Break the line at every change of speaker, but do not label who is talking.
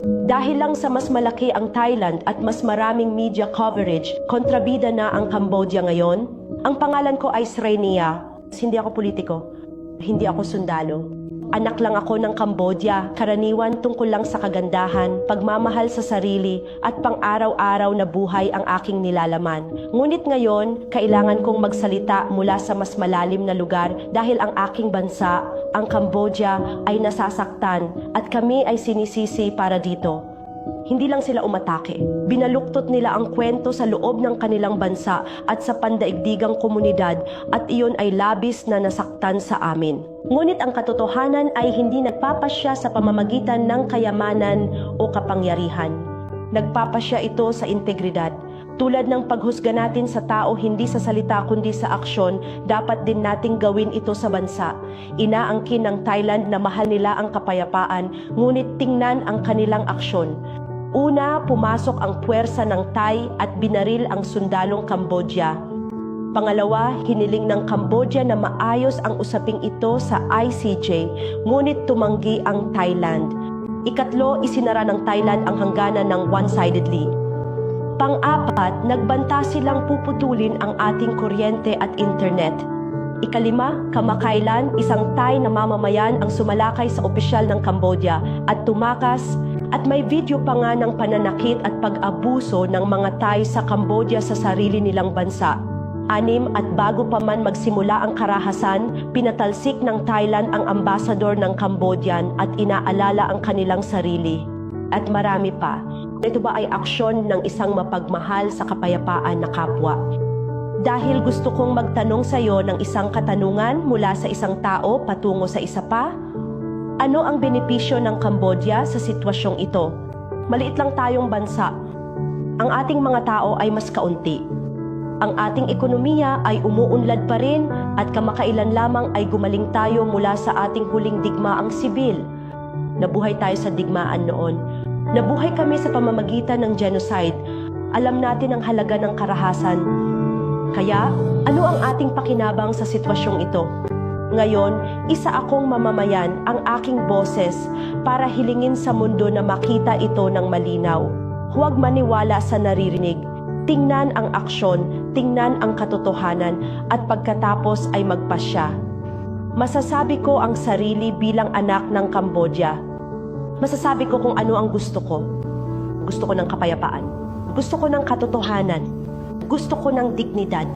Dahil lang sa mas malaki ang Thailand at mas maraming media coverage, kontrabida na ang Cambodia ngayon. Ang pangalan ko ay Srenia. Hindi ako politiko. Hindi ako sundalo. Anak lang ako ng Cambodia, karaniwan tungkol lang sa kagandahan, pagmamahal sa sarili at pang-araw-araw na buhay ang aking nilalaman. Ngunit ngayon, kailangan kong magsalita mula sa mas malalim na lugar dahil ang aking bansa, ang Cambodia, ay nasasaktan at kami ay sinisisi para dito. Hindi lang sila umatake. Binaluktot nila ang kwento sa loob ng kanilang bansa at sa pandaigdigang komunidad at iyon ay labis na nasaktan sa amin. Ngunit ang katotohanan ay hindi nagpapasya sa pamamagitan ng kayamanan o kapangyarihan. Nagpapasya ito sa integridad. Tulad ng paghusga natin sa tao hindi sa salita kundi sa aksyon, dapat din nating gawin ito sa bansa. Inaangkin ng Thailand na mahal nila ang kapayapaan, ngunit tingnan ang kanilang aksyon. Una, pumasok ang puwersa ng Thai at binaril ang sundalong Cambodia. Pangalawa, hiniling ng Cambodia na maayos ang usaping ito sa ICJ, ngunit tumanggi ang Thailand. Ikatlo, isinara ng Thailand ang hangganan ng one-sidedly. Pang-apat, nagbanta silang puputulin ang ating kuryente at internet. Ikalima, kamakailan, isang Thai na mamamayan ang sumalakay sa opisyal ng Cambodia at tumakas at may video pa nga ng pananakit at pag-abuso ng mga Thai sa Cambodia sa sarili nilang bansa. Anim, at bago pa man magsimula ang karahasan, pinatalsik ng Thailand ang ambasador ng Cambodian at inaalala ang kanilang sarili. At marami pa. Ito ba ay aksyon ng isang mapagmahal sa kapayapaan na kapwa? Dahil gusto kong magtanong sa iyo ng isang katanungan mula sa isang tao patungo sa isa pa, ano ang benepisyo ng Cambodia sa sitwasyong ito? Maliit lang tayong bansa. Ang ating mga tao ay mas kaunti. Ang ating ekonomiya ay umuunlad pa rin at kamakailan lamang ay gumaling tayo mula sa ating huling digmaang sibil. Nabuhay tayo sa digmaan noon. Nabuhay kami sa pamamagitan ng genocide. Alam natin ang halaga ng karahasan. Kaya, ano ang ating pakinabang sa sitwasyong ito? Ngayon, isa akong mamamayan ang aking boses para hilingin sa mundo na makita ito ng malinaw. Huwag maniwala sa naririnig. Tingnan ang aksyon, tingnan ang katotohanan, at pagkatapos ay magpasya. Masasabi ko ang sarili bilang anak ng Cambodia. Masasabi ko kung ano ang gusto ko. Gusto ko ng kapayapaan. Gusto ko ng katotohanan. Gusto ko ng dignidad.